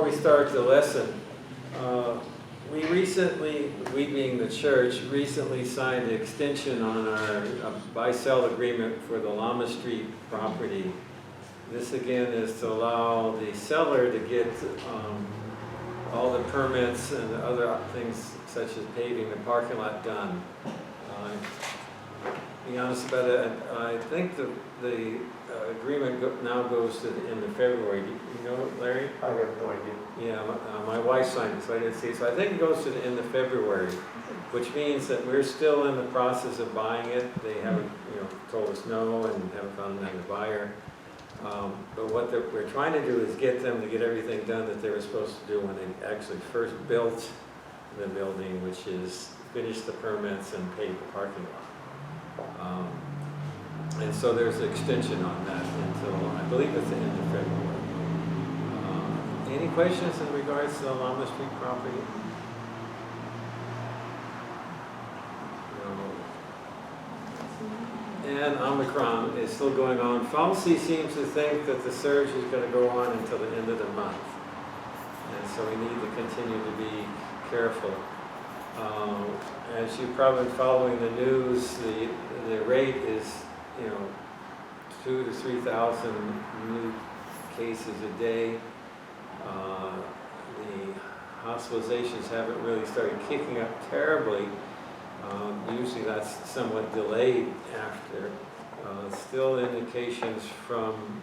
we start the lesson, we being the church, recently signed an extension on our buy-sell agreement for the Lama Street property. This again is to allow the seller to get all the permits and other things such as paving the parking lot done. To be honest about it, I think the agreement now goes to the end of February. Do you know, Larry? I have no idea. Yeah, my wife signed it, so I didn't see it. So I think it goes to the end of February, which means that we're still in the process of buying it. They haven't, told us no and haven't found another buyer. But what we're trying to do is get them to get everything done that they were supposed to do when they actually first built the building, which is finish the permits and pave the parking lot. And so there's an extension on that until, I believe it's the end of February. Any questions in regards to the Lama Street property? No. And Omicron is still going on. Fauci seems to think that the surge is going to go on until the end of the month. And so we need to continue to be careful. As you've probably been following the news, the rate is, 2,000 to 3,000 new cases a day. The hospitalizations haven't really started kicking up terribly. Usually that's somewhat delayed after. Still indications from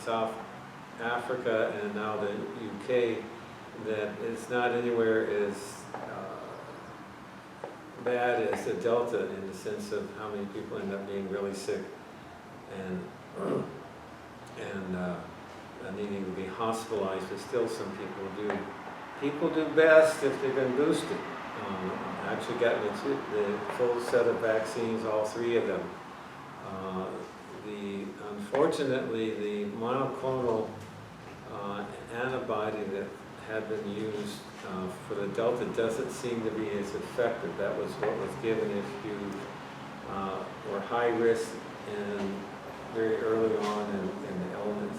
South Africa and now the UK that it's not anywhere as bad as the Delta in the sense of how many people end up being really sick and needing to be hospitalized, but still some people do. People do best if they've been boosted. I actually got the full set of vaccines, all three of them. Unfortunately, the monoclonal antibody that had been used for the Delta doesn't seem to be as effective. That was what was given if you were high risk and very early on in the illness.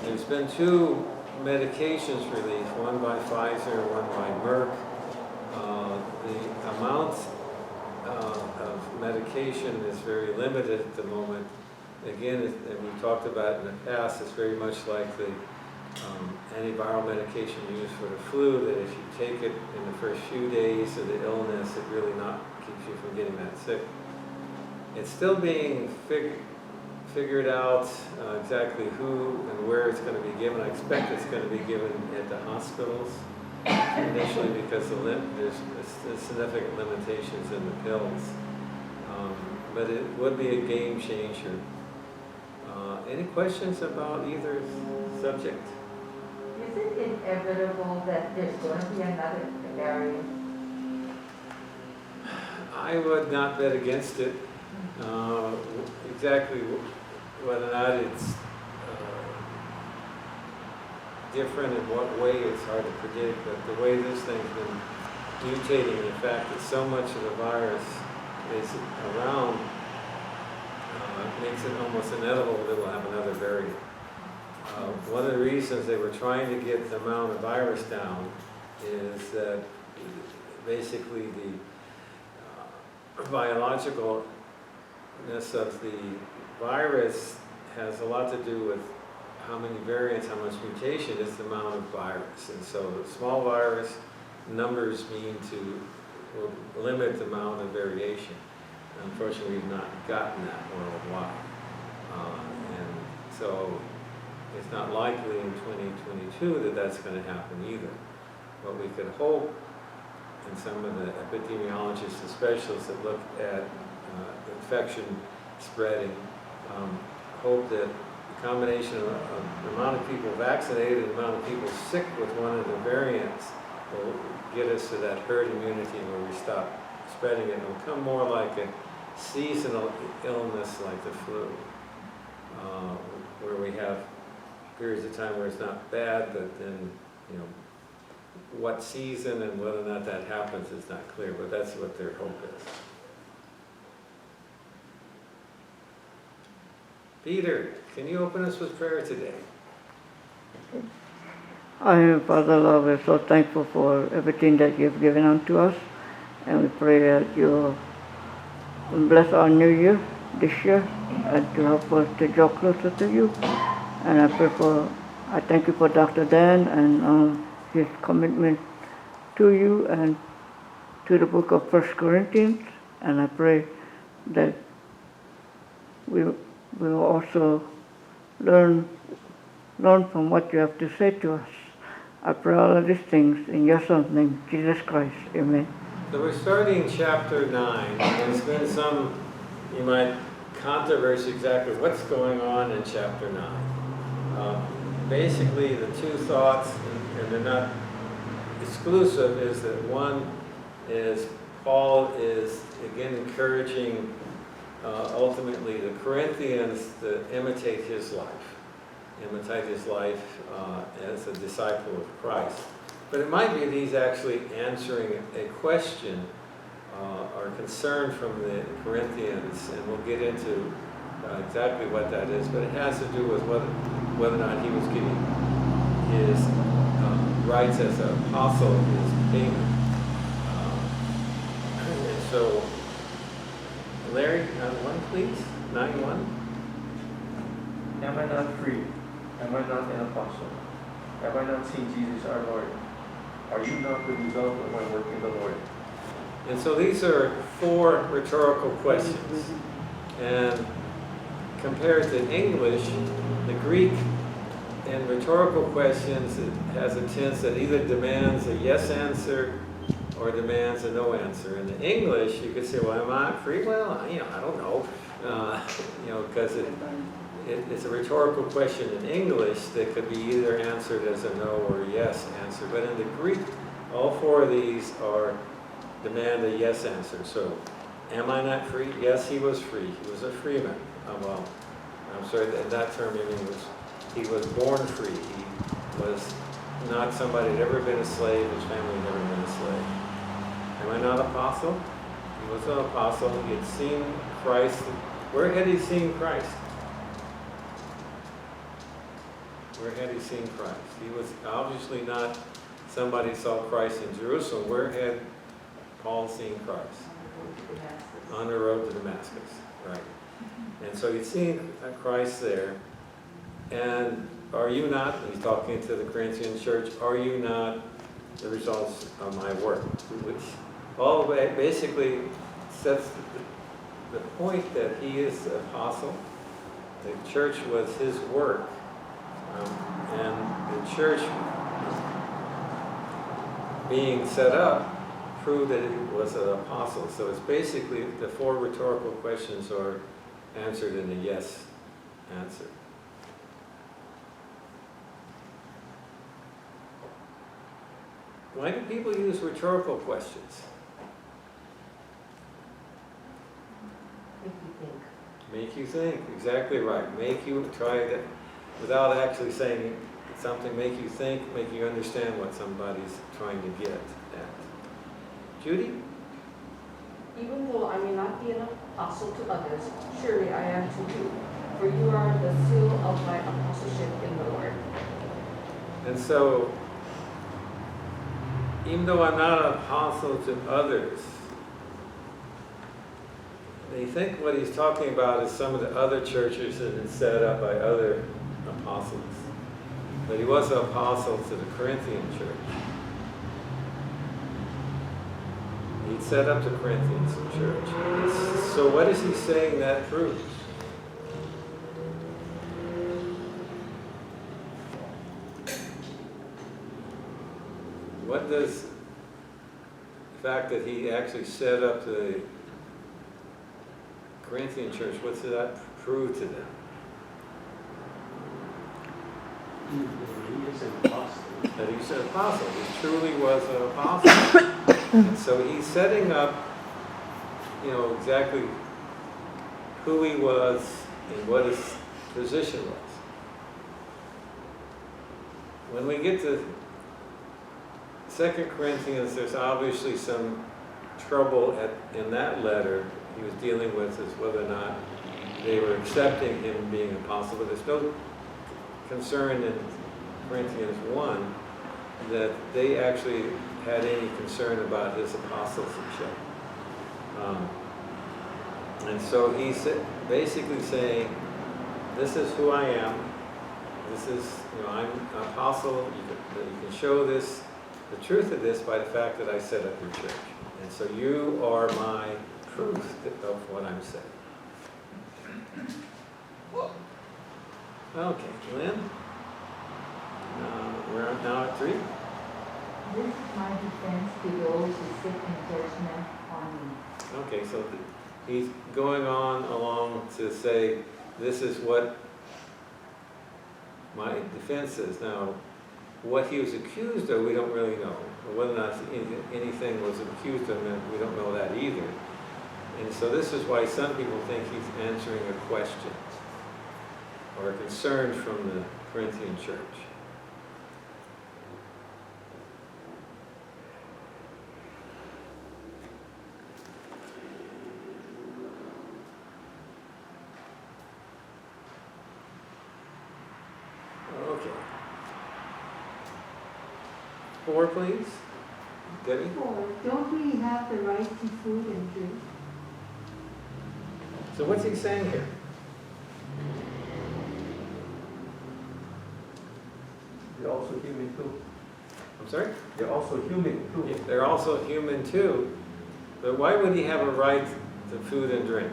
There's been two medications released, one by Pfizer, one by Merck. The amount of medication is very limited at the moment. Again, and we've talked about it in the past, it's very much like the antiviral medication used for the flu, that if you take it in the first few days of the illness, it really not keeps you from getting that sick. It's still being figured out exactly who and where it's going to be given. I expect it's going to be given at the hospitals initially because there's significant limitations in the pills. But it would be a game changer. Any questions about either subject? Is it inevitable that there's going to be another variant? I would not bet against it. Exactly whether or not it's different in what way, it's hard to predict, but the way this thing's been mutating, the fact that so much of the virus is around makes it almost inevitable that we'll have another variant. One of the reasons they were trying to get the amount of virus down is that basically the biologicalness of the virus has a lot to do with how many variants, how much mutation is the amount of virus. And so the small virus numbers will limit the amount of variation. Unfortunately, we've not gotten that worldwide. And so it's not likely in 2022 that that's going to happen either. But we could hope, and some of the epidemiologists and specialists that look at infection spreading, hope that the combination of the amount of people vaccinated and the amount of people sick with one of the variants will get us to that herd immunity where we stop spreading it. It will become more like a seasonal illness like the flu, where we have periods of time where it's not bad, but then, what season and whether or not that happens is not clear, but that's what their hope is. Peter, can you open us with prayer today? Our Father, Lord, we're so thankful for everything that you've given unto us, and we pray that you'll bless our new year, this year, and to help us to draw closer to you. And I thank you for Dr. Dan and his commitment to you and to the book of 1 Corinthians, and I pray that we will also learn from what you have to say to us. I pray all of these things in your Son's name, Jesus Christ. Amen. So we're starting chapter 9. There's been some, you might, controversy exactly what's going on in chapter 9. Basically, the two thoughts, and they're not exclusive, is that one is Paul is again encouraging ultimately the Corinthians to imitate his life as a disciple of Christ. But it might be that he's actually answering a question or concern from the Corinthians, and we'll get into exactly what that is, but it has to do with whether or not he was getting his rights as an apostle, his payment. And so, Larry, 1 please, 9:1. Am I not free? Am I not an apostle? Have I not seen Jesus our Lord? Are you not the result of my work in the Lord? And so these are 4 rhetorical questions. And compared to English, the Greek in rhetorical questions, it has a tense that either demands a yes answer or demands a no answer. In the English, you could say, well, am I free? Well, I don't know. Because it's a rhetorical question in English that could be either answered as a no or a yes answer. But in the Greek, all 4 of these demand a yes answer. So, am I not free? Yes, he was free. He was a freeman. I'm sorry, that term in English. He was born free. He was not somebody who had ever been a slave. His family had never been a slave. Am I not apostle? He was an apostle. He had seen Christ. Where had he seen Christ? Where had he seen Christ? He was obviously not somebody who saw Christ in Jerusalem. Where had Paul seen Christ? On the road to Damascus, right. And so he'd seen Christ there. And are you not, he's talking to the Corinthian church, are you not the results of my work? Which all basically sets the point that he is the apostle. The church was his work. And the church being set up proved that it was an apostle. So it's basically the 4 rhetorical questions are answered in a yes answer. Why do people use rhetorical questions? Make you think, exactly right. Make you try it without actually saying something, make you think, make you understand what somebody's trying to get at. Judy? Even though I may not be an apostle to others, surely I am to you, for you are the seal of my apostleship in the Lord. And so, even though I'm not an apostle to others, they think what he's talking about is some of the other churches that have been set up by other apostles. But he was an apostle to the Corinthian church. He'd set up the Corinthian church. So what is he saying that proves? What does the fact that he actually set up the Corinthian church, what does that prove to them? He is an apostle. That he's an apostle. He truly was an apostle. And so he's setting up, exactly who he was and what his position was. When we get to 2 Corinthians, there's obviously some trouble in that letter he was dealing with is whether or not they were accepting him being an apostle. But there's no concern in Corinthians 1 that they actually had any concern about his apostleship. And so he's basically saying, this is who I am. This is, I'm an apostle. You can show this, the truth of this, by the fact that I set up your church. And so you are my proof of what I'm saying. Okay, Lynn? We're now at 3. This is my defense to those who sit in judgment on me. Okay, so he's going on along to say, this is what my defense is. Now, what he was accused of, we don't really know. Whether or not anything was accused of him, we don't know that either. And so this is why some people think he's answering a question or a concern from the Corinthian church. Okay. 4, please. Debbie? 4, don't we have the right to food and drink? So what's he saying here? They're also human too. I'm sorry? They're also human too. Yeah, they're also human too, but why would he have a right to food and drink?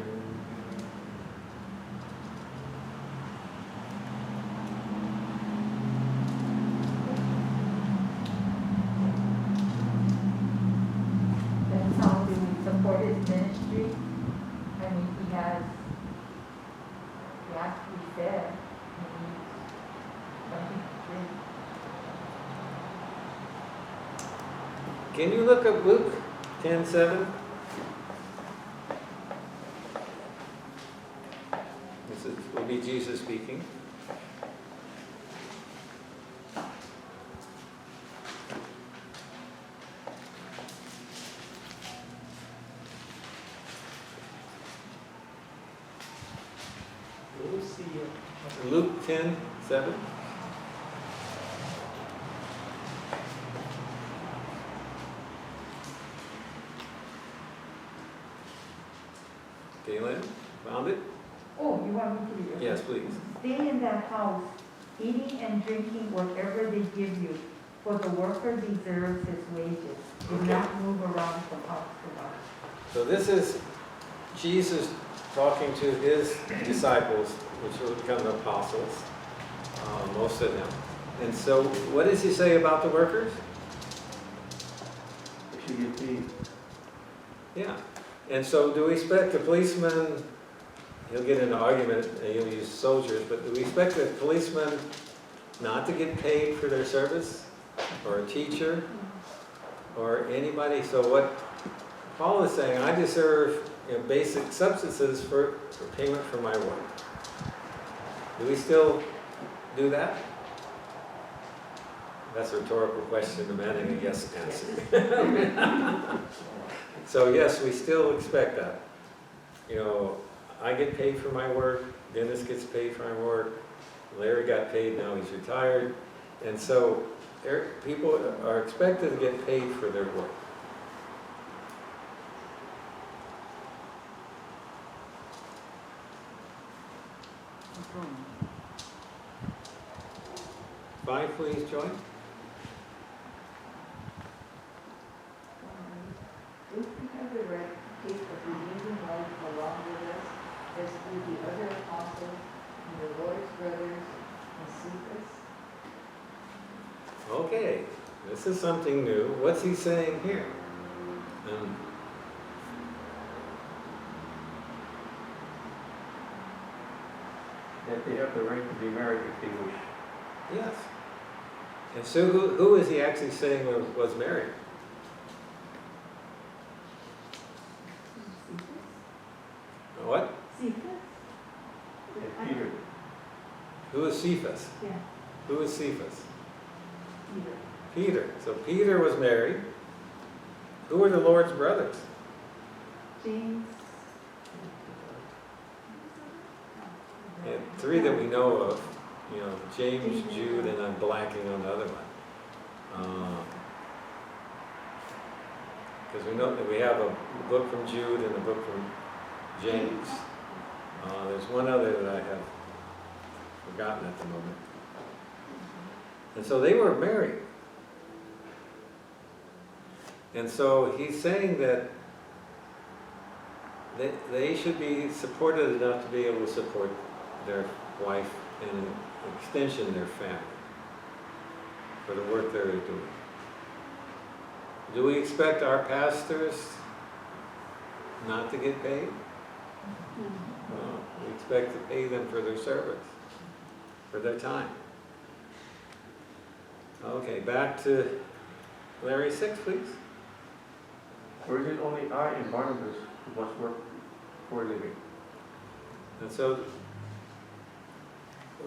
That's how we support his ministry. I mean, he has to be fed. He needs something to drink. Can you look up Luke 10:7? Will be Jesus speaking. Luke 10:7. Galen, found it? Oh, you want me to read it? Yes, please. Stay in that house, eating and drinking whatever they give you, for the worker deserves his wages. Do Okay. not move around from house to house. So this is Jesus talking to his disciples, which will become the apostles, most of them. And so what does he say about the workers? They should get paid. Yeah. And so do we expect the policeman, he'll get in an argument, and he'll use soldiers, but do we expect the policeman not to get paid for their service? Or a teacher? Or anybody? So what Paul is saying, I deserve basic substances for payment for my work. Do we still do that? That's a rhetorical question demanding a yes answer. So yes, we still expect that. I get paid for my work, Dennis gets paid for my work, Larry got paid, now he's retired. And so people are expected to get paid for their work. Five, please, Joy. Don't we have the right to take the remaining life along with us, as do the other apostles and the Lord's brothers and Cephas? Okay, this is something new. What's he saying here? That they have the right to be married if they wish. Yes. And so who is he actually saying was married? What? Cephas? And Peter. Who is Cephas? Yeah, Who is Cephas? Peter. Peter. So Peter was married. Who were the Lord's brothers? James. And 3 that we know of. James, Jude, and I'm blanking on the other one. because we know that we have a book from Jude and a book from James. There's one other that I have forgotten at the moment. And so they were married. And so he's saying that they should be supported enough to be able to support their wife and an extension their family for the work they're doing. Do we expect our pastors not to get paid? No, we expect to pay them for their service, for their time. Okay, back to Larry 6, please. Or is it only I and Barnabas who must work for a living? And so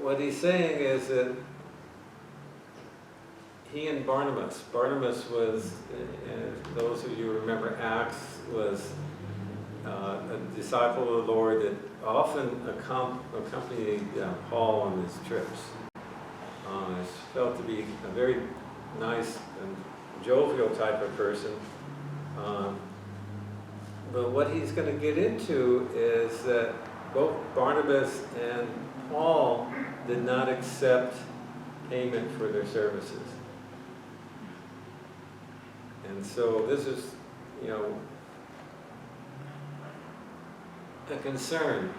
what he's saying is that he and Barnabas was, those of you who remember Acts, was a disciple of the Lord that often accompanied Paul on his trips. Is felt to be a very nice and jovial type of person. But what he's going to get into is that both Barnabas and Paul did not accept payment for their services. And so this is, a concern.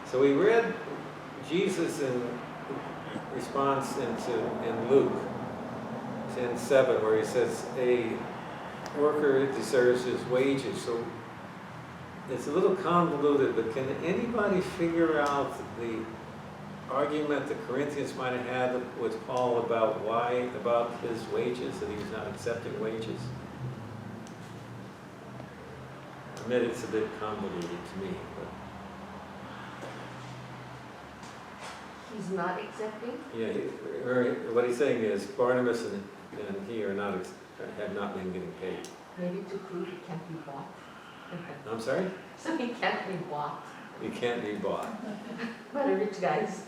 So we read Jesus in response in Luke 10:7, where he says, a worker deserves his wages. So it's a little convoluted, but can anybody figure out the argument the Corinthians might have had with Paul about his wages, that he was not accepting wages? I admit it's a bit convoluted to me, but He's not accepting? yeah, what he's saying is Barnabas and he have not been getting paid. Maybe to prove he can't be bought. I'm sorry? So he can't be bought You can't be bought. by the rich guys.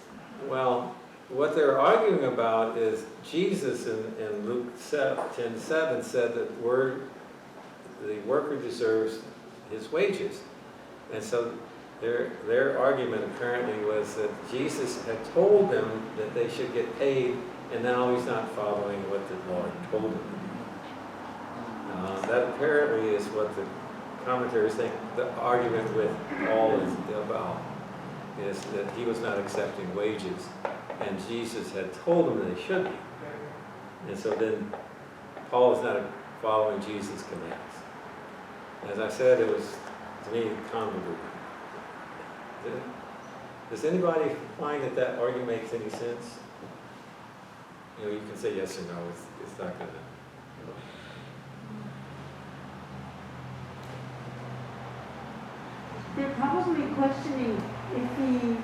Well, what they're arguing about is Jesus in Luke 10:7 said that the worker deserves his wages. And so their argument apparently was that Jesus had told them that they should get paid, and now he's not following what the Lord told him. That apparently is what the commentators think the argument with Paul is about, is that he was not accepting wages, and Jesus had told them that they should be. And so then Paul is not following Jesus' commands. As I said, it was, to me, convoluted. Does anybody find that argument makes any sense? You can say yes or no. It's not going to. They're probably questioning if he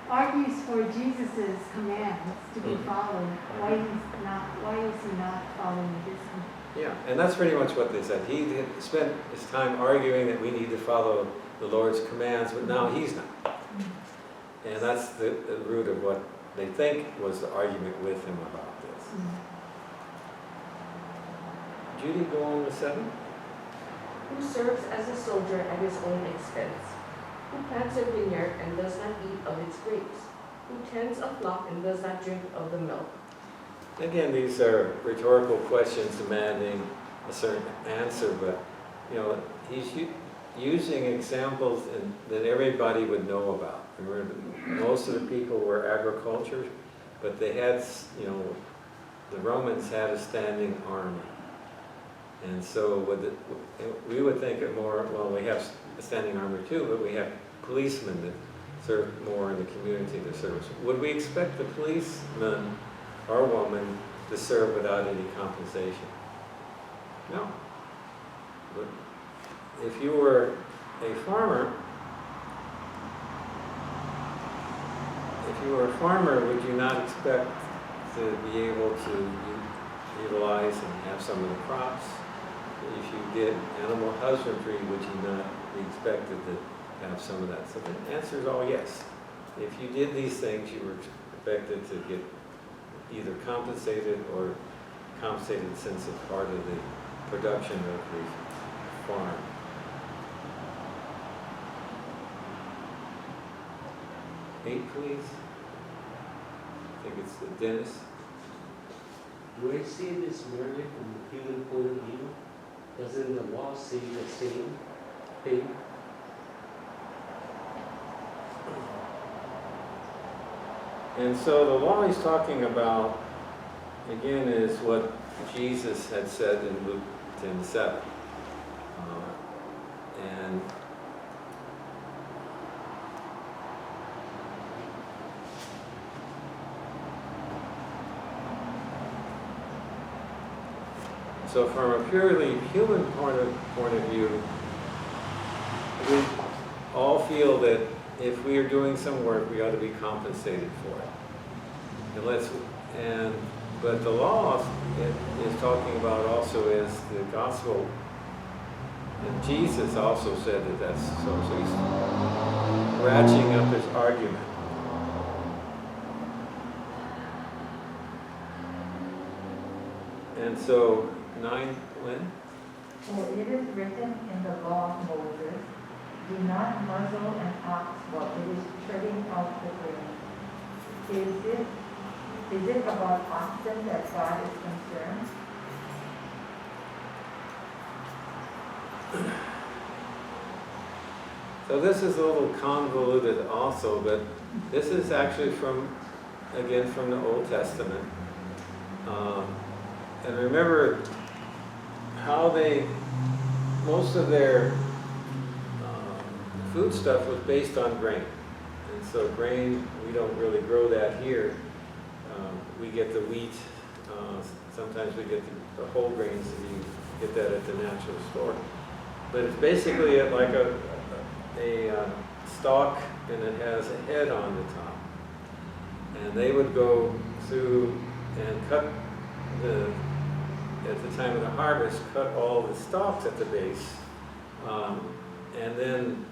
argues for Jesus' commands to be followed, why is he not following this one? Yeah, and that's pretty much what they said. He had spent his time arguing that we need to follow the Lord's commands, but now he's not. And that's the root of what they think was the argument with him about this. Judy, go on to 7. Who serves as a soldier at his own expense, who plants a vineyard and does not eat of its grapes, who tends a flock and does not drink of the milk. Again, these are rhetorical questions demanding a certain answer, but he's using examples that everybody would know about. Remember, most of the people were agriculture, but they had, the Romans had a standing army. And so we would think of more, well, we have a standing army too, but we have policemen that serve more in the community to service. Would we expect the policeman or woman to serve without any compensation? No. But if you were a farmer, would you not expect to be able to utilize and have some of the crops? If you did animal husbandry, would you not be expected to have some of that? So the answer is all yes. If you did these things, you were expected to get either compensated or compensated since it's part of the production of the farm. Eight, please. I think it's Dennis. Do I see this merely from the human point of view? Doesn't the law say the same thing? And so the law he's talking about, again, is what Jesus had said in Luke 10:7. And so from a purely human point of view, we all feel that if we are doing some work, we ought to be compensated for it. But the law is talking about also is the gospel, and Jesus also said that that's so. So he's ratcheting up his argument. And so 9, Lynn? For it is written in the law of Moses, do not muzzle an ox while it is treading out the grain. Is it about oxen that God is concerned? So this is a little convoluted also, but this is actually again from the Old Testament. And remember how most of their food stuff was based on grain. And so grain, we don't really grow that here. We get the wheat, sometimes we get the whole grains, and you get that at the natural store. But it's basically like a stalk, and it has a head on the top. And they would go through and cut at the time of the harvest, cut all the stalks at the base, and then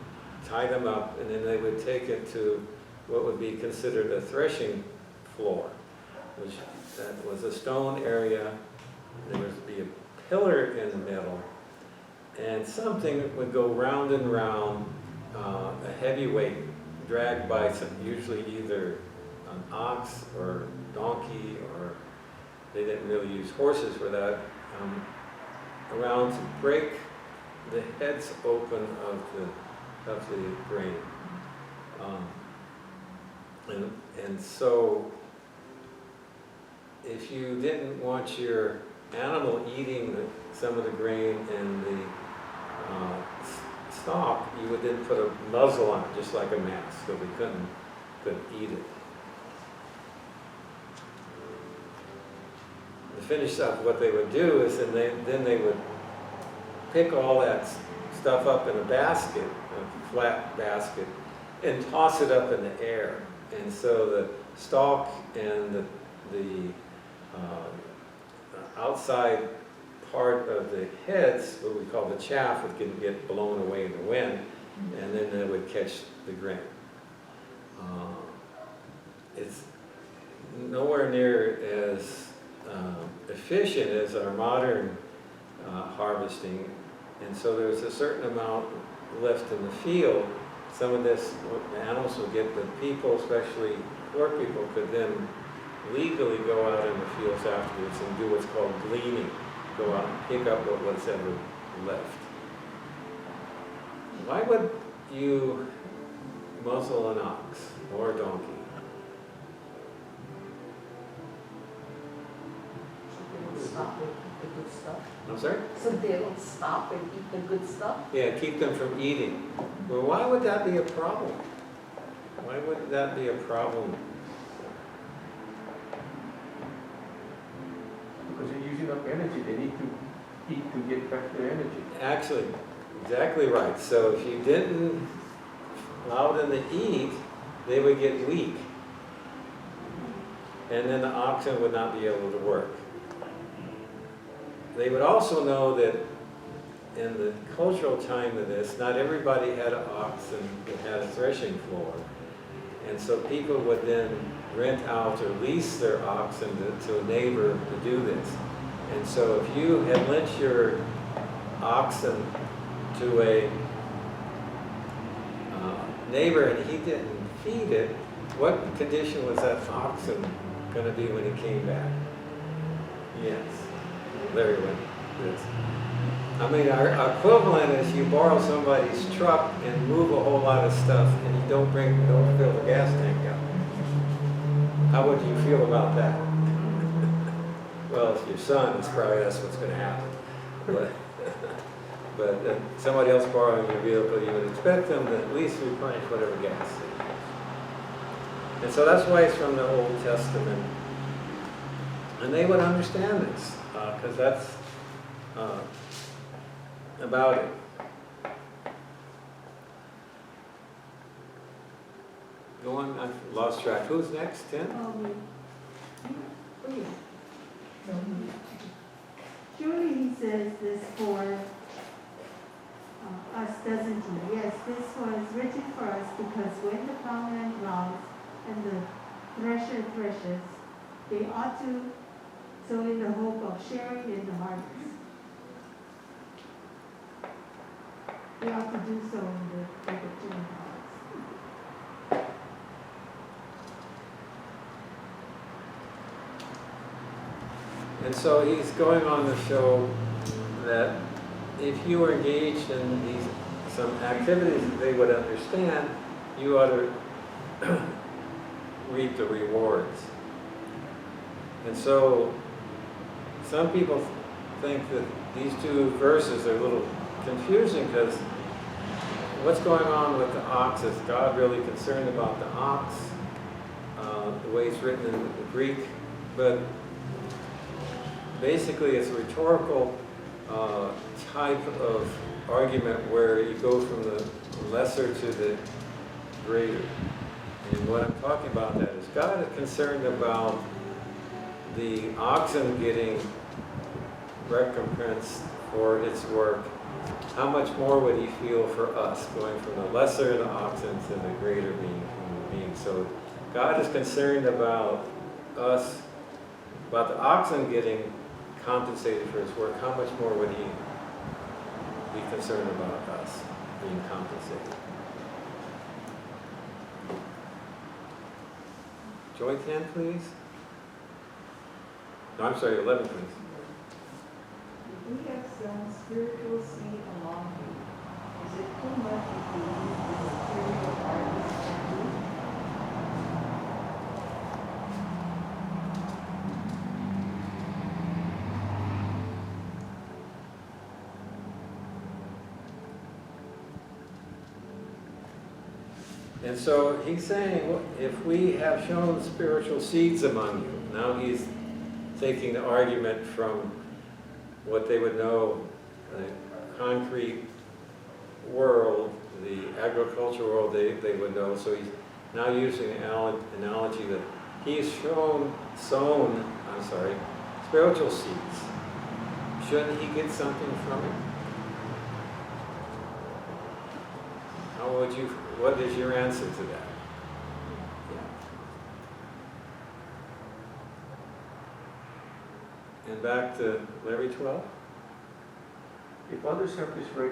tie them up, and then they would take it to what would be considered a threshing floor, which that was a stone area. There would be a pillar in the middle, and something would go round and round, a heavy weight dragged by usually either an ox or donkey, or they didn't really use horses for that, around to break the heads open of the grain. And so if you didn't want your animal eating some of the grain and the stalk, you would then put a muzzle on it, just like a mask, so we couldn't eat it. To finish up, what they would do is then they would pick all that stuff up in a basket, a flat basket, and toss it up in the air. And so the stalk and the outside part of the heads, what we call the chaff, would get blown away in the wind, and then they would catch the grain. It's nowhere near as efficient as our modern harvesting, and so there's a certain amount left in the field. Some of this, the animals will get, but people, especially poor people, could then legally go out in the fields afterwards and do what's called gleaning, go out and pick up what was ever left. Why would you muzzle an ox or a donkey? Stop and eat the good stuff. I'm sorry? So they don't stop and eat the good stuff? Yeah, keep them from eating. Well, why would that be a problem? Why would that be a problem? Because they're using up energy. They need to eat to get back their energy. Actually, exactly right. So if you didn't allow them to eat, they would get weak. And then the oxen would not be able to work. They would also know that in the cultural time of this, not everybody had an ox and had a threshing floor. And so people would then rent out or lease their oxen to a neighbor to do this. And so if you had lent your oxen to a neighbor and he didn't feed it, what condition was that oxen going to be when he came back? Yes, Larry went. Yes. I mean, our equivalent is you borrow somebody's truck and move a whole lot of stuff, and you don't fill the gas tank up. How would you feel about that? Well, if your son, it's probably that's what's going to happen. But somebody else borrowing your vehicle, you would expect them to at least replenish whatever gas. And so that's why it's from the Old Testament. And they would understand this, because that's about it. Go on, I've lost track. Who's next? 10? Surely he says this for us, doesn't he? Yes, this was written for us because when the plowman plows and the thresher threshes, they ought to sow in the hope of sharing in the harvest. They ought to do so in the opportune harvest. And so he's going on to show that if you are engaged in some activities that they would understand, you ought to reap the rewards. And so some people think that these two verses are a little confusing because what's going on with the ox? Is God really concerned about the ox? The way it's written in the Greek, but basically it's a rhetorical type of argument where you go from the lesser to the greater. And what I'm talking about that is God is concerned about the oxen getting recompense for its work. How much more would he feel for us going from the lesser of the oxen to the greater being human beings? So God is concerned about us, about the oxen getting compensated for his work. How much more would he be concerned about us being compensated? Joy 10, please. No, I'm sorry, 11, please. If we have sown spiritual seed among you, is it too much if we use the material harvest and eat? And so he's saying, well, if we have shown spiritual seeds among you, now he's taking the argument from what they would know, the concrete world, the agricultural world they would know. So he's now using the analogy that he's sown spiritual seeds. Shouldn't he get something from it? What is your answer to that? Yeah. And back to Larry 12. If others have this right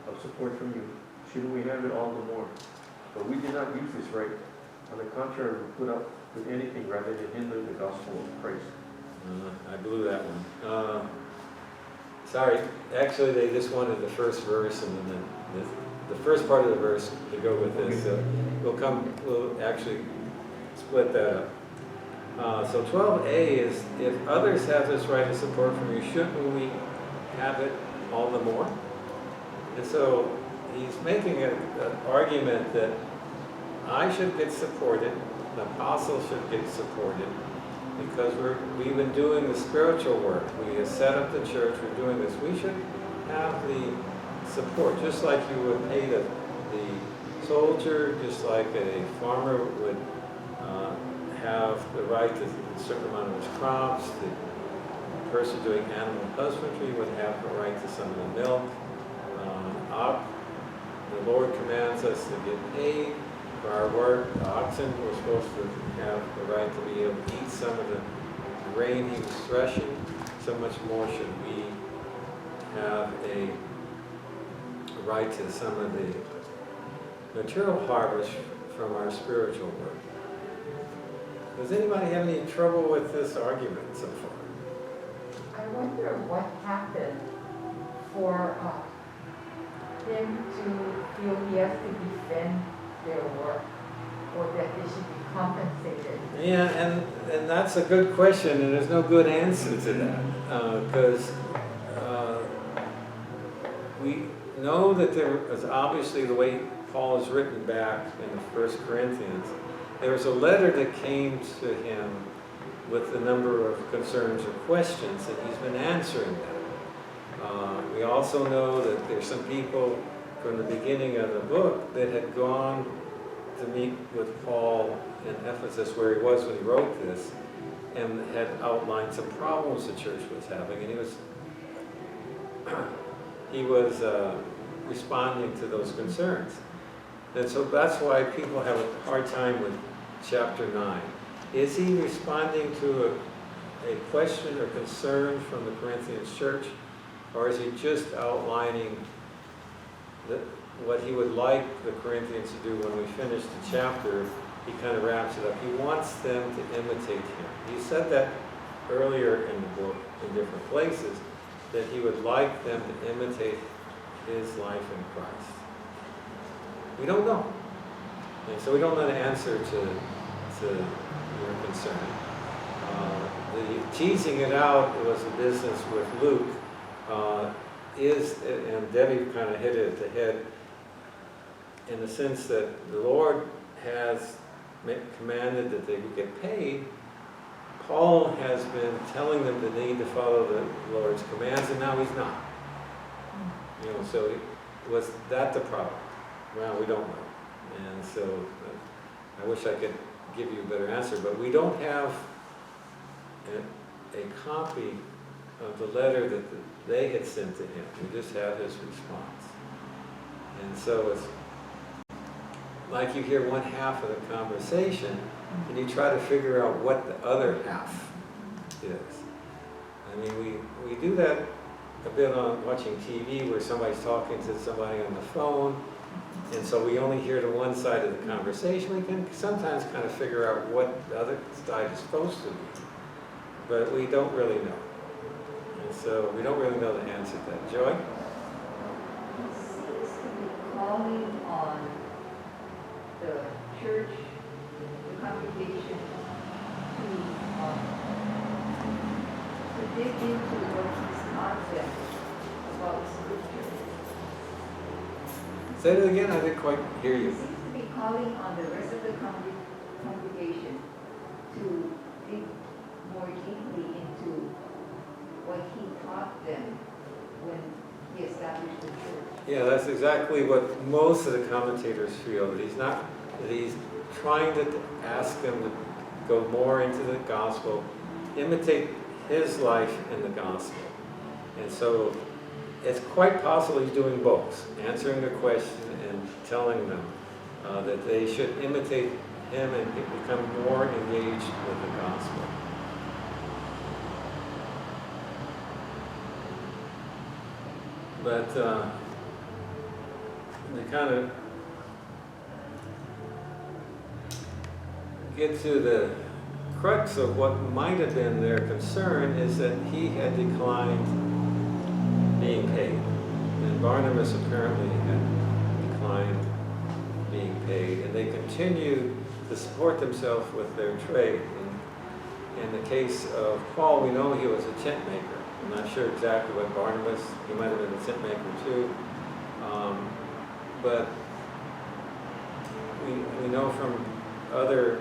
of support from you, shouldn't we have it all the more? But we did not use this right. On the contrary, we put up with anything rather than hinder the gospel of Christ. I blew that one. Sorry, actually they just wanted the first verse and then the first part of the verse to go with this. So we'll actually split that up. So 12a is, if others have this right of support from you, shouldn't we have it all the more? And so he's making an argument that I should get supported, the apostles should get supported, because we've been doing the spiritual work. We have set up the church, we're doing this. We should have the support, just like you would pay the soldier, just like a farmer would have the right to a certain amount of his crops. The person doing animal husbandry would have the right to some of the milk. The Lord commands us to get paid for our work. The oxen were supposed to have the right to be able to eat some of the grain he was threshing. so much more should we have a right to some of the material harvest from our spiritual work. Does anybody have any trouble with this argument so far? I wonder what happened for him to feel he has to defend their work, or that they should be compensated. Yeah, and that's a good question, and there's no good answer to that, because we know that there is obviously, the way Paul is written back in the 1 Corinthians, there was a letter that came to him with a number of concerns or questions, and he's been answering them. We also know that there's some people from the beginning of the book that had gone to meet with Paul in Ephesus, where he was when he wrote this, and had outlined some problems the church was having, and he was responding to those concerns. And so that's why people have a hard time with chapter 9. Is he responding to a question or concern from the Corinthians church, or is he just outlining what he would like the Corinthians to do when we finish the chapter? He kind of wraps it up. He wants them to imitate him. He said that earlier in the book in different places, that he would like them to imitate his life in Christ. We don't know. And so we don't know the answer to your concern. The teasing it out was a business with Luke, and Debbie kind of hit it at the head, in the sense that the Lord has commanded that they would get paid. Paul has been telling them they need to follow the Lord's commands, and now he's not. So was that the problem? Well, we don't know. And so I wish I could give you a better answer, but we don't have a copy of the letter that they had sent to him. We just have his response. And so it's like you hear one half of the conversation, and you try to figure out what the other half is. I mean, we do that a bit on watching TV, where somebody's talking to somebody on the phone, and so we only hear the one side of the conversation. We can sometimes kind of figure out what the other side is supposed to be, but we don't really know. And so we don't really know the answer to that. Joy? It seems to be calling on the church, the congregation, to dig into what he's taught them about Scripture. Say it again, I didn't quite hear He you. seems to be calling on the rest of the congregation to dig more deeply into what he taught them when he established the church. Yeah, that's exactly what most of the commentators feel, that he's trying to ask them to go more into the gospel, imitate his life in the gospel. And so it's quite possible he's doing both, answering the question and telling them that they should imitate him and become more engaged with the gospel. But they kind of get to the crux of what might have been their concern, is that he had declined being paid. And Barnabas apparently had declined being paid. And they continued to support themselves with their trade. And in the case of Paul, we know he was a tent maker. I'm not sure exactly what Barnabas, he might have been a tent maker too. But we know from other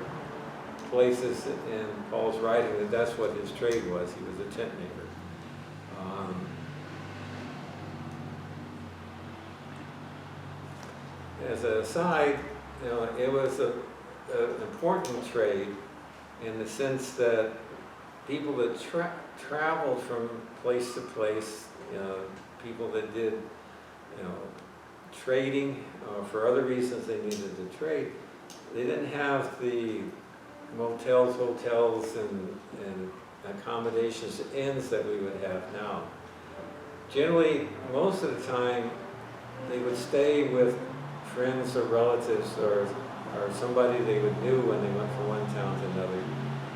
places in Paul's writing that that's what his trade was. He was a tent maker. As an aside, it was an important trade in the sense that people that traveled from place to place, people that did, trading, for other reasons they needed to trade, they didn't have the motels, hotels, and accommodations, inns that we would have now. Generally, most of the time, they would stay with friends or relatives or somebody they would knew when they went from one town to another.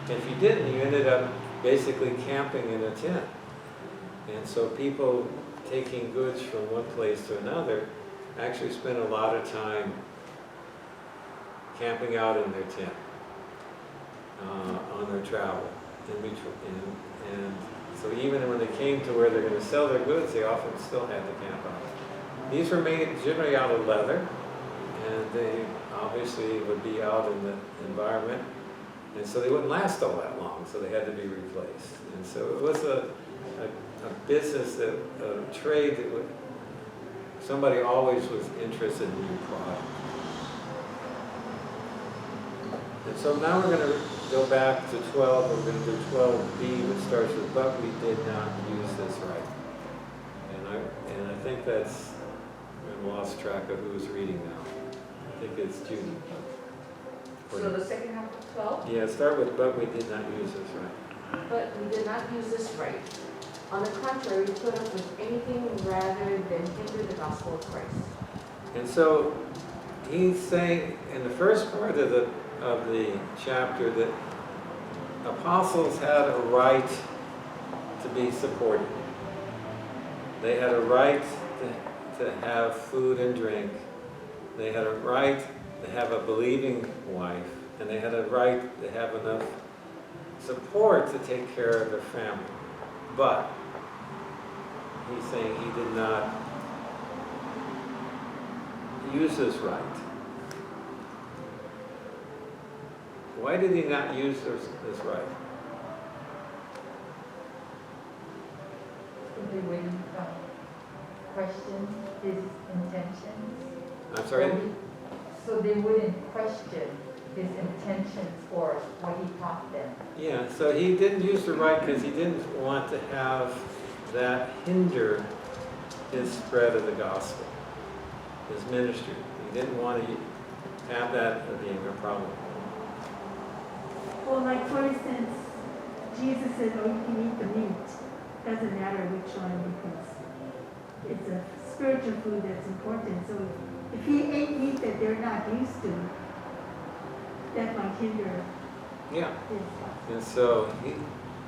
And if you didn't, you ended up basically camping in a tent. And so people taking goods from one place to another actually spent a lot of time camping out in their tent on their travel. And so even when they came to where they're going to sell their goods, they often still had to camp out. These were made generally out of leather, and they obviously would be out in the environment, and so they wouldn't last all that long, so they had to be replaced. And so it was a business, a trade that somebody always was interested in new product. And so now we're going to go back to 12, we're going to do 12b, which starts with, but we did not use this right. And I think that's, I've lost track of who's reading now. I think it's Judy. So the second half of 12, Yeah, start with, but we did not use this right. but we did not use this right. On the contrary, put up with anything rather than hinder the gospel of Christ. And so he's saying in the first part of the chapter that apostles had a right to be supported. They had a right to have food and drink. They had a right to have a believing wife, and they had a right to have enough support to take care of their family. But he's saying he did not use this right. Why did he not use this right? They wouldn't question his intentions. I'm sorry? So they wouldn't question his intentions or what he taught them. Yeah, so he didn't use the right because he didn't want to have that hinder his spread of the gospel, his ministry. He didn't want to have that being a problem. Well, like for instance, Jesus said, oh, you can eat the meat. Doesn't matter which one because it's a spiritual food that's important. So if he ate meat that they're not used to, that might hinder Yeah, his. and so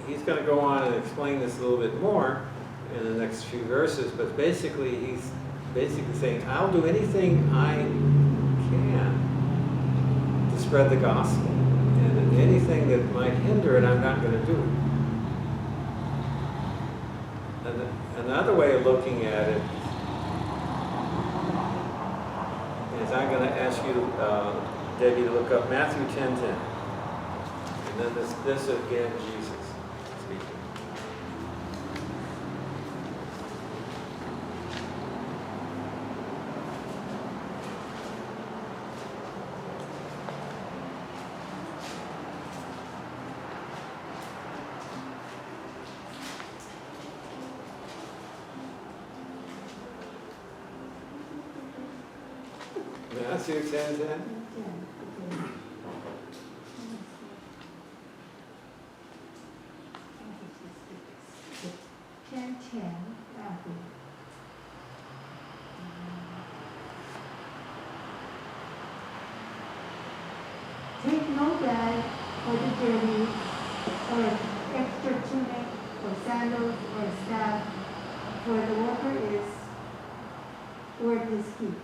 he's going to go on and explain this a little bit more in the next few verses, but basically he's saying, I'll do anything I can to spread the gospel. And anything that might hinder it, I'm not going to do it. And another way of looking at it is I'm going to ask you, Debbie, to look up Matthew 10:10. And then this again, Jesus speaking. Matthew 10:10. 10:10, Matthew. Take no bag for the journey, or extra tunic, or sandals, or staff, for the worker is worth his keep.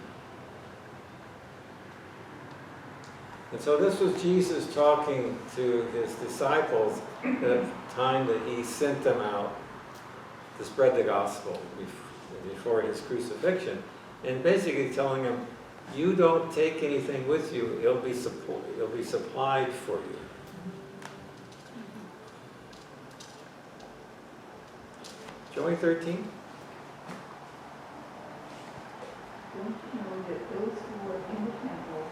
And so this was Jesus talking to his disciples at the time that he sent them out to spread the gospel before his crucifixion, and basically telling them, you don't take anything with you, it'll be supplied for you. Joey 13? Don't you know that those who work in the temple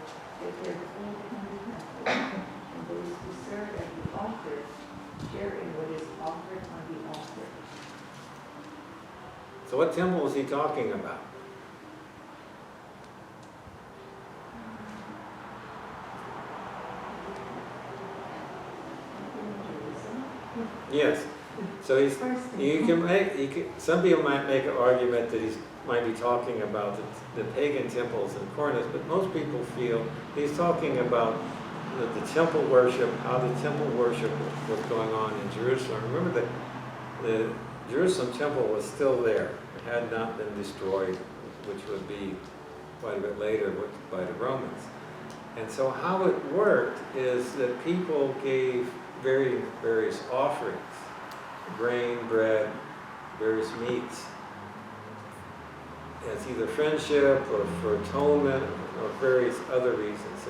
get their food from the temple, and those who serve at the altar share in what is offered on the altar? So what temple is he talking about? Yes, so he's, First thing. some people might make an argument that he's might be talking about the pagan temples in Corinth, but most people feel he's talking about the temple worship, how the temple worship was going on in Jerusalem. Remember that the Jerusalem temple was still there. It had not been destroyed, which would be quite a bit later by the Romans. And so how it worked is that people gave various offerings, grain, bread, various meats, as either friendship or for atonement or various other reasons.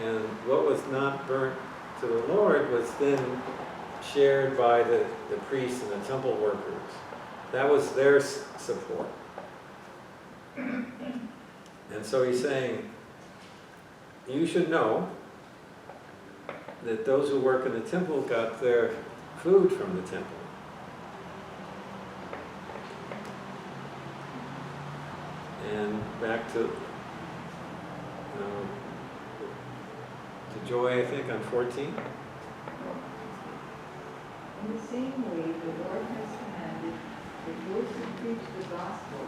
And what was not burnt to the Lord was then shared by the priests and the temple workers. That was their support. And so he's saying, you should know that those who work in the temple got their food from the temple. And back to Joy, I think, on 14. In the same way, the Lord has commanded that those who preach the gospel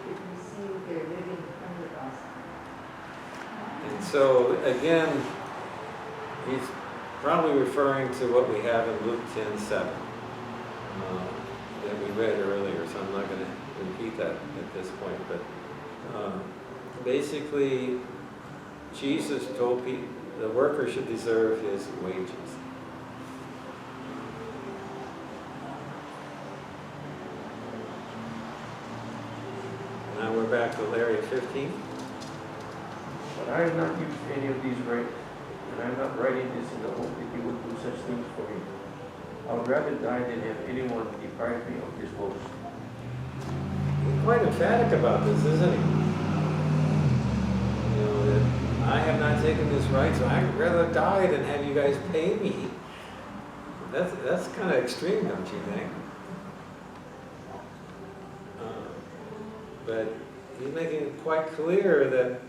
should receive their living from the gospel. And so, again, he's probably referring to what we have in Luke 10:7 that we read earlier, so I'm not going to repeat that at this point. But basically, Jesus told people the worker should deserve his wages. Now we're back to Larry 15. But I have not used any of these rights, and I am not writing this in the hope that you would do such things for me. I would rather die than have anyone deprive me of this boast. He's quite emphatic about this, isn't he? You know, that I have not taken this right, so I'd rather die than have you guys pay me. That's kind of extreme, don't you think? But he's making it quite clear that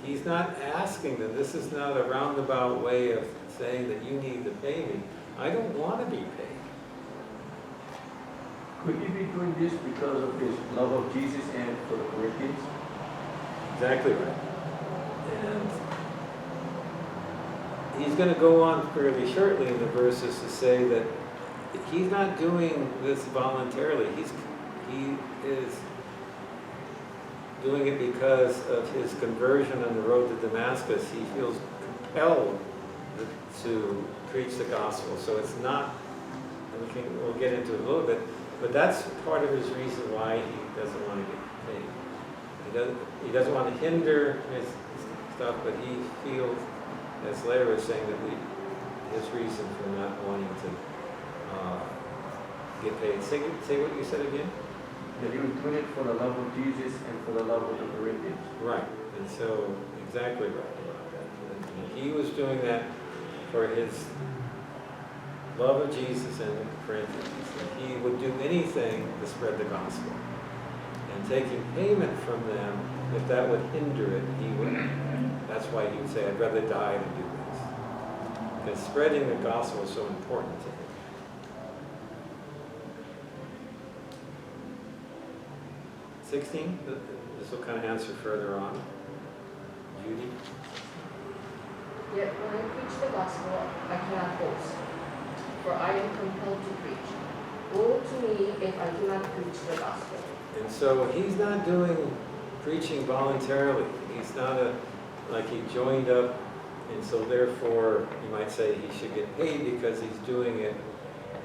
he's not asking them. This is not a roundabout way of saying that you need to pay me. I don't want to be paid. Could he be doing this because of his love of Jesus and for the Corinthians? Exactly right. And he's going to go on fairly shortly in the verses to say that he's not doing this voluntarily. He is doing it because of his conversion on the road to Damascus. He feels compelled to preach the gospel. So it's not, and we'll get into it a little bit, but that's part of his reason why he doesn't want to get paid. He doesn't want to hinder his stuff, but he feels, as Larry was saying, that his reason for not wanting to get paid. Say what you said again? That he was doing it for the love of Jesus and for the love of the Corinthians. Right, and so exactly right about that. And he was doing that for his love of Jesus and the Corinthians. He would do anything to spread the gospel. And taking payment from them, if that would hinder it, he wouldn't. That's why he would say, I'd rather die than do this. Because spreading the gospel is so important to him. 16, this will kind of answer further on. Judy? Yet when I preach the gospel, I cannot boast, for I am compelled to preach. Woe to me if I do not preach the gospel. And so he's not doing preaching voluntarily. He's not like he joined up, and so therefore you might say he should get paid because he's doing it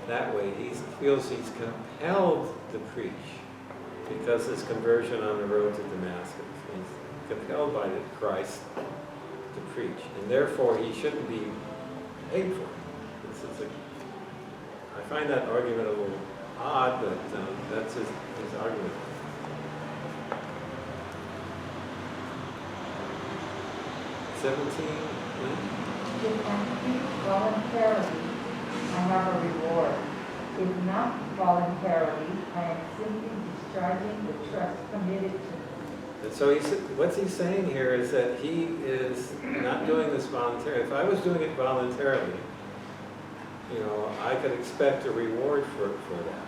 that way. He feels he's compelled to preach because his conversion on the road to Damascus. He's compelled by Christ to preach, and therefore he shouldn't be paid for it. I find that argument a little odd, but that's his argument. If I speak voluntarily, I have a reward. If not voluntarily, I am simply discharging the trust committed to me. And so what's he saying here is that he is not doing this voluntarily. If I was doing it voluntarily, I could expect a reward for that.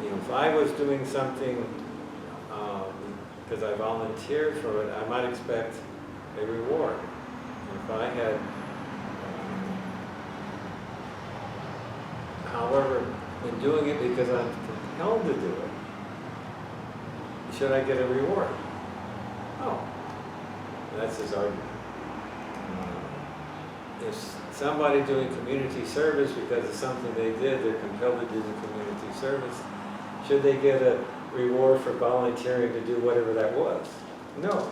If I was doing something because I volunteered for it, I might expect a reward. If I had, however, been doing it because I'm compelled to do it, should I get a reward? Oh, that's his argument. If somebody doing community service because of something they did, they're compelled to do the community service, should they get a reward for volunteering to do whatever that was? No.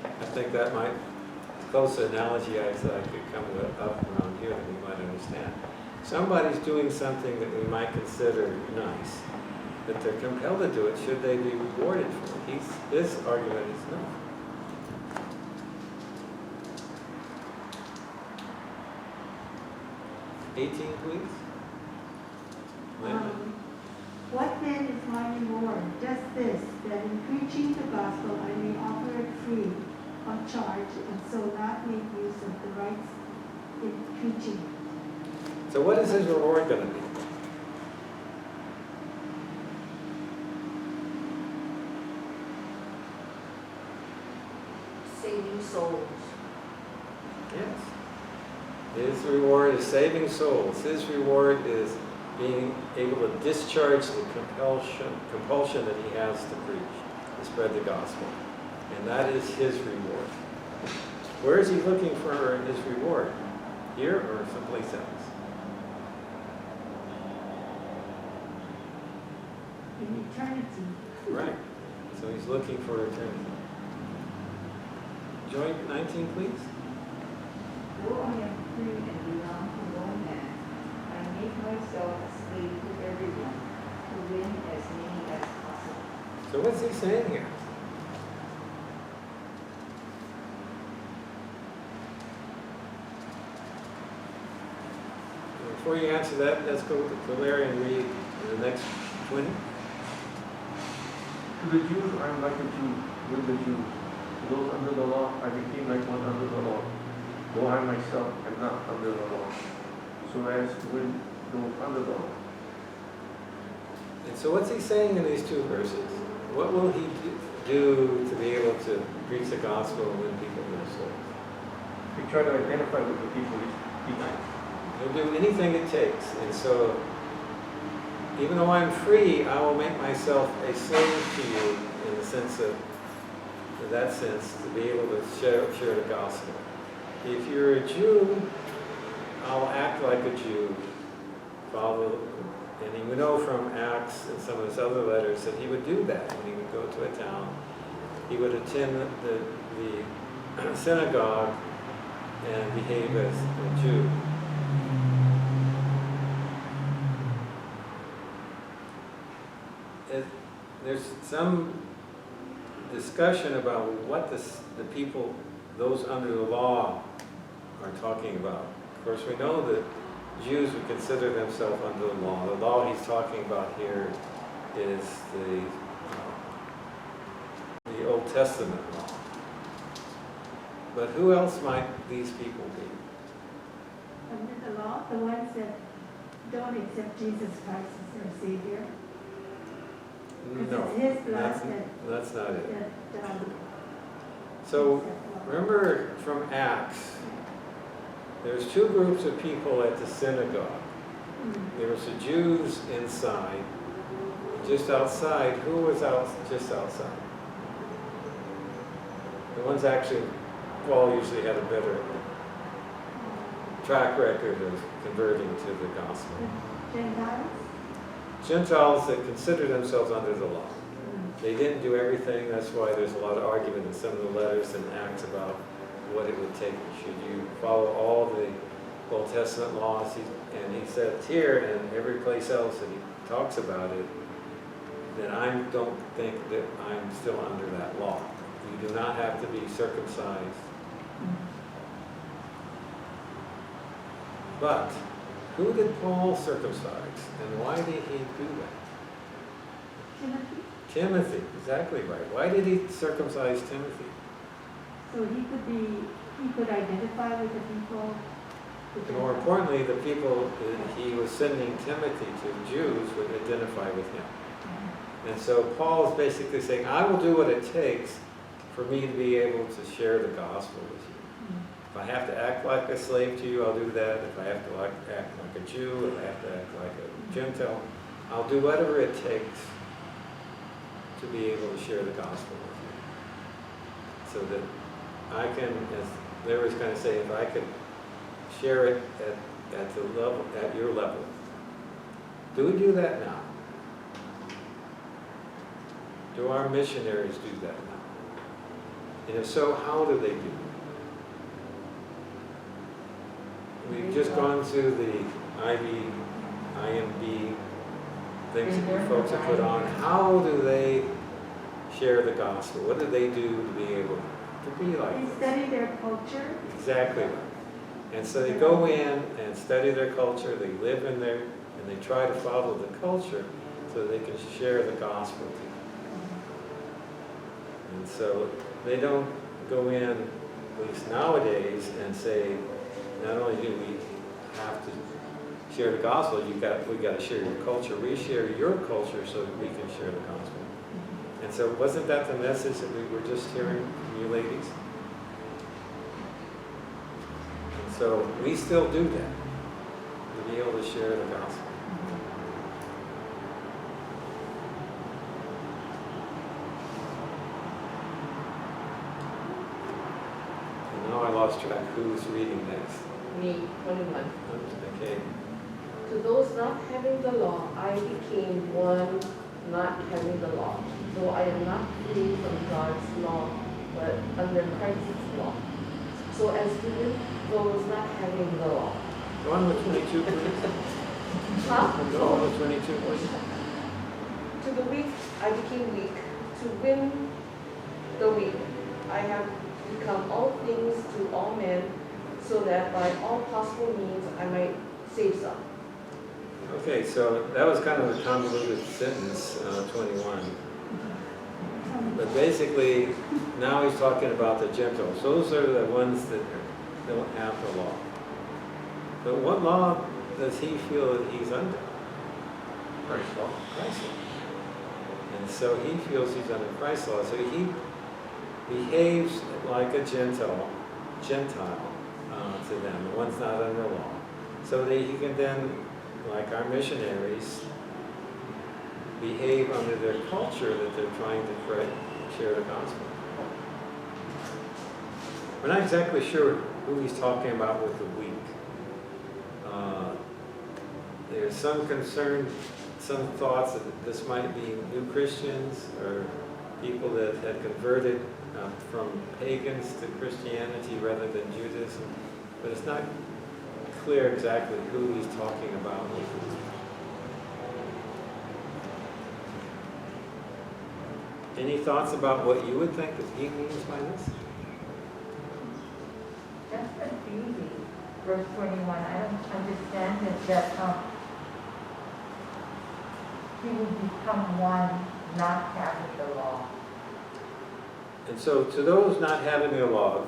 I think that might, close analogy I could come up around here that we might understand. Somebody's doing something that we might consider nice, but they're compelled to do it. Should they be rewarded for it? His argument is no. Please. What then is my reward? Just this, that in preaching the gospel I may offer it free of charge, and so not make use of the rights in preaching it. So what is his reward going to be? Saving souls. Yes. His reward is saving souls. His reward is being able to discharge the compulsion that he has to preach, to spread the gospel. And that is his reward. Where is he looking for his reward? Here or someplace else? In eternity. Right. So he's looking for eternity. Joint 19, please. Though I am free and belong to no man, I make myself a slave to everyone to win as many as possible. So what's he saying here? Before you answer that, let's go to Larry and read the next 20. To the Jews, I am like a Jew with the Jews. To those under the law, I became like one under the law, though I myself am not under the law, so as to win those under the law. And so what's he saying in these two verses? What will he do to be able to preach the gospel and win people to their souls? We try to identify with the people he's teaching. He'll do anything it takes. And so, even though I'm free, I will make myself a slave to you in the sense of, in that sense, to be able to share the gospel. If you're a Jew, I'll act like a Jew, follow. And you know from Acts and some of his other letters that he would do that when he would go to a town. He would attend the synagogue and behave as a Jew. There's some discussion about what the people, those under the law, are talking about. Of course, we know that Jews would consider themselves under the law. The law he's talking about here is the Old Testament law. But who else might these people be? Under the law, the ones that don't accept Jesus Christ as their Savior. No, It's his blood that's not it. that So remember from Acts, there's two groups of people at the synagogue. There was the Jews inside. Just outside, who was just outside? The ones actually, Paul usually had a better track record of converting to the gospel. Gentiles? Gentiles that consider themselves under the law. They didn't do everything. That's why there's a lot of argument in some of the letters and Acts about what it would take. Should you follow all the Old Testament laws? And he said here and every place else that he talks about it, that I don't think that I'm still under that law. You do not have to be circumcised. But who did Paul circumcise, and why did he do that? Timothy? Timothy, exactly right. Why did he circumcise Timothy? So he could identify with the people And more importantly, the people that he was sending Timothy to, Jews, would identify with him. And so Paul is basically saying, I will do what it takes for me to be able to share the gospel with you. If I have to act like a slave to you, I'll do that. If I have to act like a Jew, if I have to act like a Gentile, I'll do whatever it takes to be able to share the gospel with you. So that I can, as Larry was going to say, if I could share it at the level, at your level. Do we do that now? Do our missionaries do that now? And if so, how do they do it? We've just gone through the IMB things that you folks have put on. How do they share the gospel? What do they do to be able to be like They this? study their culture. Exactly right. And so they go in and study their culture, they live in there, and they try to follow the culture so they can share the gospel to you. And so they don't go in, at least nowadays, and say, not only do we have to share the gospel, we got to share your culture. We share your culture so that we can share the gospel. And so wasn't that the message that we were just hearing from you ladies? And so we still do that, to be able to share the gospel. And now I lost track. Who's reading next? Me, 21. Okay. To those not having the law, I became one not having the law, though I am not free from God's law, but under Christ's law. So as to those not having the law. Go on with 22, please. Huh? Go on with 22, please. To the weak, I became weak. To win the weak, I have become all things to all men, so that by all possible means I might save some. Okay, so that was kind of a convoluted sentence, 21. But basically, now he's talking about the Gentiles. Those are the ones that don't have the law. But what law does he feel that he's under? Christ's law. Christ's law. And so he feels he's under Christ's law. So he behaves like a Gentile to them, the ones not under law. So that he can then, like our missionaries, behave under their culture that they're trying to share the gospel. We're not exactly sure who he's talking about with the weak. There's some concern, some thoughts that this might be new Christians or people that had converted from pagans to Christianity rather than Judaism, but it's not clear exactly who he's talking about. Any thoughts about what you would think that he means by this? That's confusing. Verse 21, I don't understand it, that he will become one not having the law. And so to those not having the law,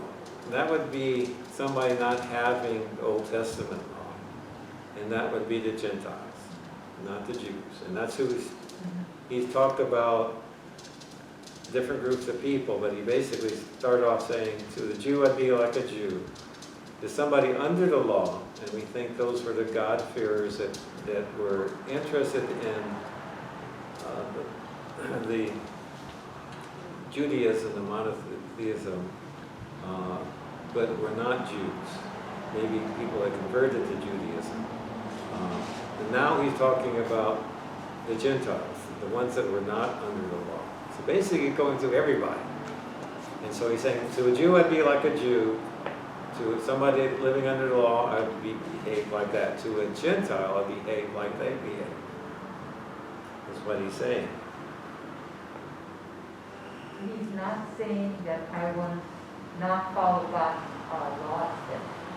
that would be somebody not having the Old Testament law. And that would be the Gentiles, not the Jews. And that's who he's talked about different groups of people, but he basically started off saying, to the Jew I'd be like a Jew. To somebody under the law, and we think those were the God-fearers that were interested in the Judaism, the monotheism, but were not Jews. Maybe people that converted to Judaism. And now he's talking about the Gentiles, the ones that were not under the law. So basically going through everybody. And so he's saying, to a Jew I'd be like a Jew. To somebody living under the law, I'd behave like that. To a Gentile, I'd behave like they behave. That's what he's saying. He's not saying that I will not follow God's laws.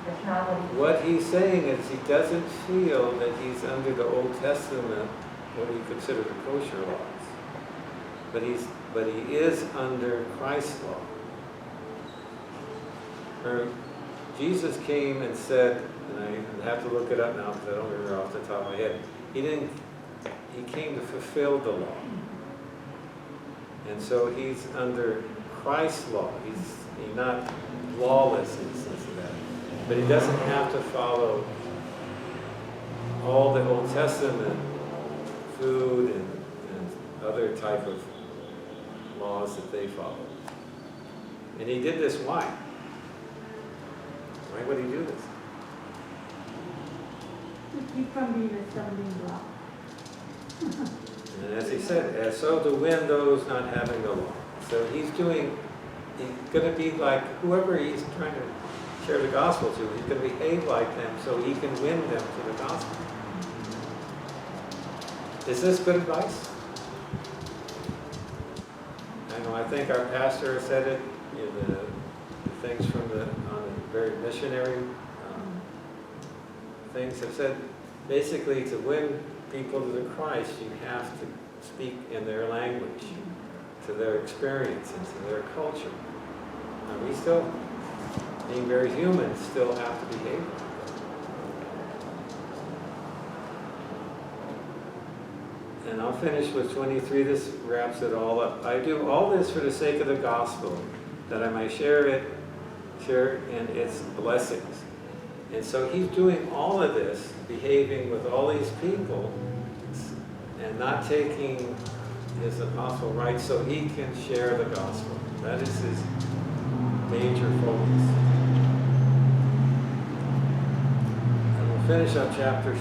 That's not what he's What he's saying is he doesn't feel that he's under the Old Testament, what we consider the kosher laws. But he is under Christ's law. Jesus came and said, and I have to look it up now because I don't remember off the top of my head. He came to fulfill the law. And so he's under Christ's law. He's not lawless in the sense of that. But he doesn't have to follow all the Old Testament food and other type of laws that they follow. And he did this why? Why would he do this? To keep from being a stumbling block. And as he said, so to win those not having the law. So he's going to be like whoever he's trying to share the gospel to, he's going to behave like them so he can win them to the gospel. Is this good advice? I know, I think our pastor said it, the things from on the very missionary things have said, basically to win people to the Christ, you have to speak in their language, to their experience, and to their culture. And we still, being very human, still have to behave like that. And I'll finish with 23. This wraps it all up. I do all this for the sake of the gospel, that I might share in its blessings. And so he's doing all of this, behaving with all these people, and not taking his apostle rights so he can share the gospel. That is his major focus. And we'll finish up chapter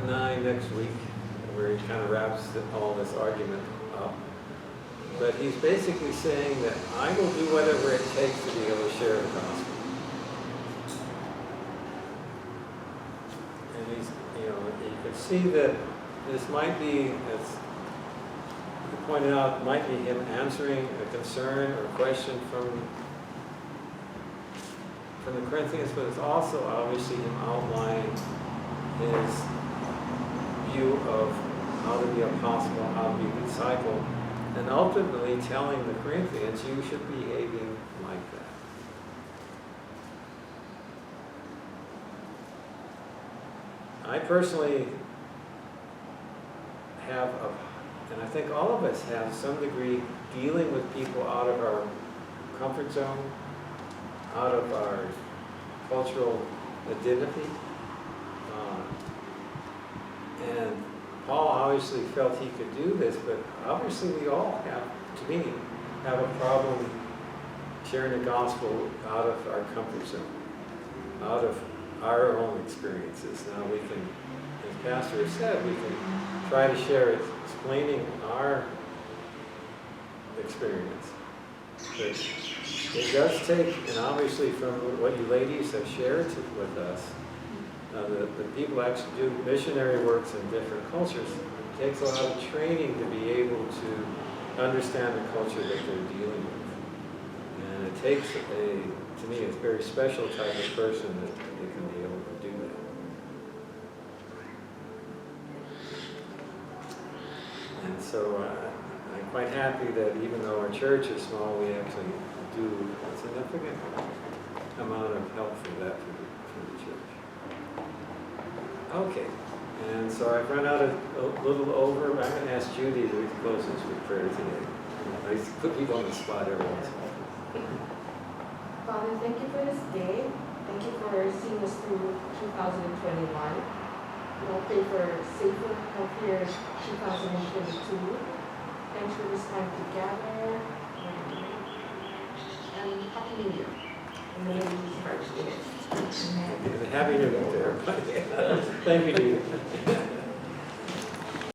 9 next week, where he kind of wraps all this argument up. But he's basically saying that I will do whatever it takes to be able to share the gospel. And he's, you can see that this might be, as you pointed out, might be him answering a concern or question from the Corinthians, but it's also obviously him outlining his view of how to be an apostle, how to be a disciple, and ultimately telling the Corinthians, you should be behaving like that. I personally have, and I think all of us have some degree, dealing with people out of our comfort zone, out of our cultural identity. And Paul obviously felt he could do this, but obviously we all have, to me, have a problem sharing the gospel out of our comfort zone, out of our own experiences. Now we can, as Pastor has said, we can try to share it, explaining our experience. But it does take, and obviously from what you ladies have shared with us, the people actually do missionary works in different cultures. It takes a lot of training to be able to understand the culture that they're dealing with. And it takes to me, a very special type of person that they can be able to do that. And so I'm quite happy that even though our church is small, we actually do a significant amount of help for that for the church. Okay, and so I've run out a little over. I'm going to ask Judy to close us with prayer today. I put people on the spot every once in a while. Father, thank you for this day. Thank you for seeing us through 2021. We'll pray for safer, healthier 2022. Thanks for this time together. And Happy New Year. And may we start today. Happy New Year to everybody. Thank you, Judy.